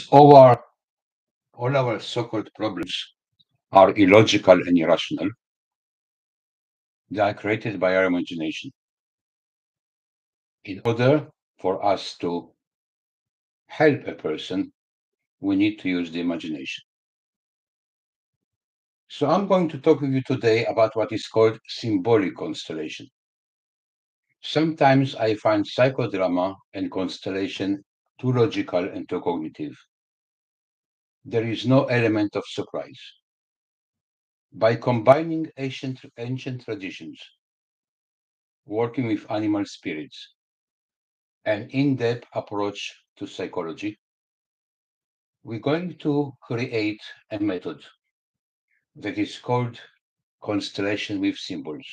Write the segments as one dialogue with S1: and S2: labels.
S1: Since all our so-called problems are illogical and irrational, they are created by our imagination. In order for us to help a person, we need to use the imagination. So I'm going to talk with you today about what is called symbolic constellation. Sometimes I find psychodrama and constellation too logical and too cognitive. There is no element of surprise. By combining ancient traditions, working with animal spirits, an in-depth approach to psychology, we're going to create a method that is called constellation with symbols.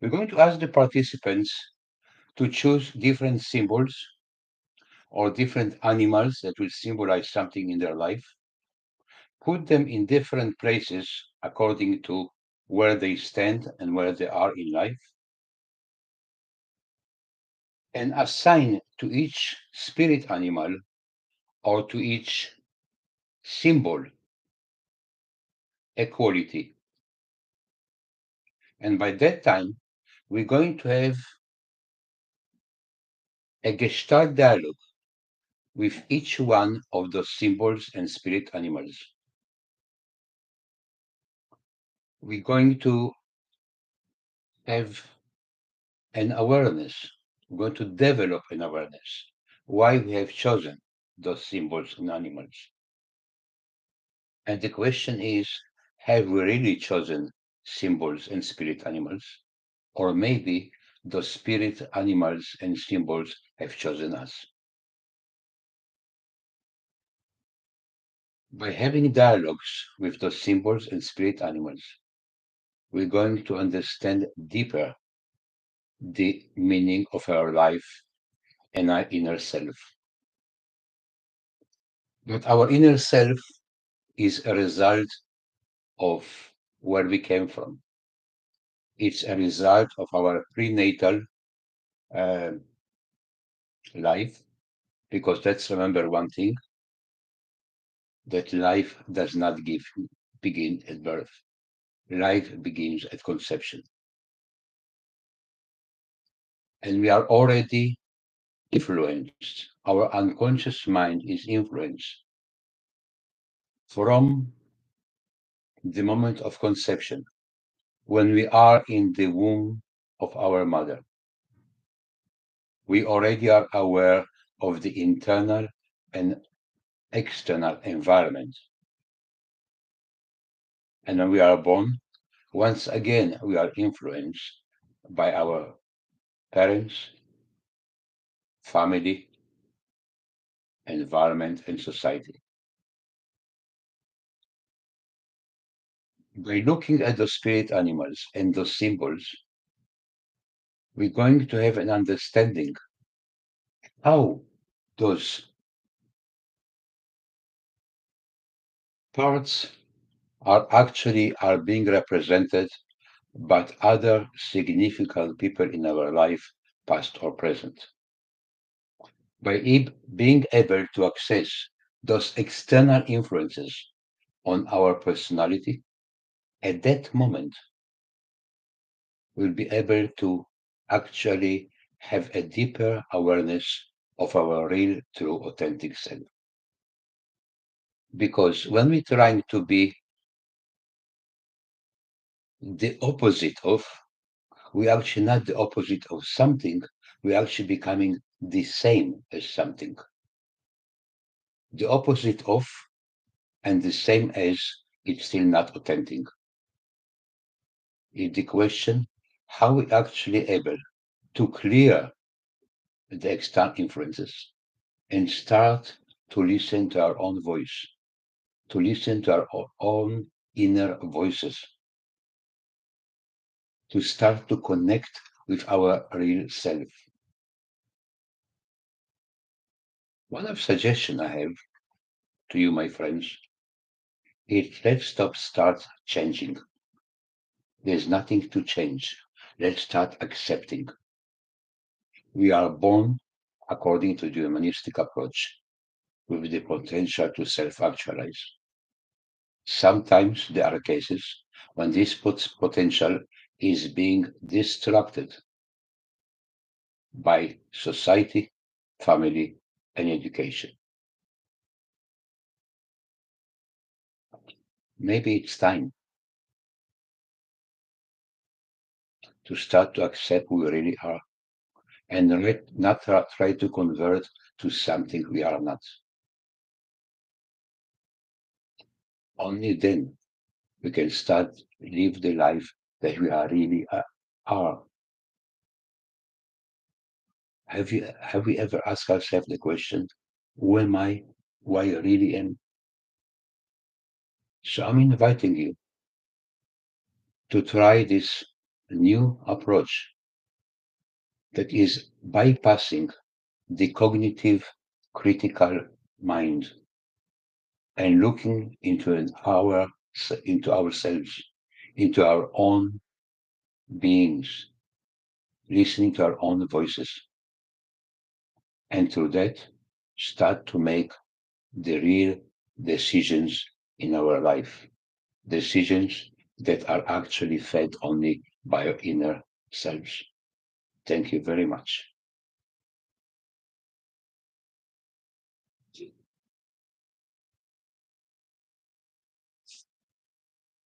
S1: We're going to ask the participants to choose different symbols or different animals that will symbolize something in their life, put them in different places according to where they stand and where they are in life, and assign to each spirit animal or to each symbol a quality. And by that time, we're going to have a gestalt dialogue with each one of those symbols and spirit animals. We're going to have an awareness. We're going to develop an awareness why we have chosen those symbols and animals. And the question is, have we really chosen symbols and spirit animals? Or maybe those spirit animals and symbols have chosen us. By having dialogues with those symbols and spirit animals, we're going to understand deeper the meaning of our life and our inner self. But our inner self is a result of where we came from. It's a result of our prenatal uh, life, because let's remember one thing, that life does not begin at birth. Life begins at conception. And we are already influenced. Our unconscious mind is influenced from the moment of conception, when we are in the womb of our mother. We already are aware of the internal and external environment. And when we are born, once again, we are influenced by our parents, family, environment, and society. By looking at the spirit animals and those symbols, we're going to have an understanding how those parts are being represented by other significant people in our life, past or present. By being able to access those external influences on our personality, at that moment, we'll be able to actually have a deeper awareness of our real, true, authentic self. Because when we're trying to be the opposite of, we're actually not the opposite of something, we're actually becoming the same as something. The opposite of and the same as, it's still not authentic. Is the question how we actually able to clear the external influences and start to listen to our own voice, to listen to our own inner voices, to start to connect with our real self. One of suggestion I have to you, my friends, is start changing. There's nothing to change. Let's start accepting. We are born according to the humanistic approach. with the potential to self-actualize. Sometimes there are cases when this potential is being distracted by society, family, and education. Maybe it's time to start to accept who we really are and not try to convert to something we are not. Only then we can start live the life that we are really are. Have we ever asked ourselves the question, who am I? Who I really am? So I'm inviting you to try this new approach that is bypassing the cognitive critical mind and looking into ourselves, into our own beings, listening to our own voices, and through that start to make the real decisions in our life, decisions that are actually fed only by our inner selves. Thank you very much.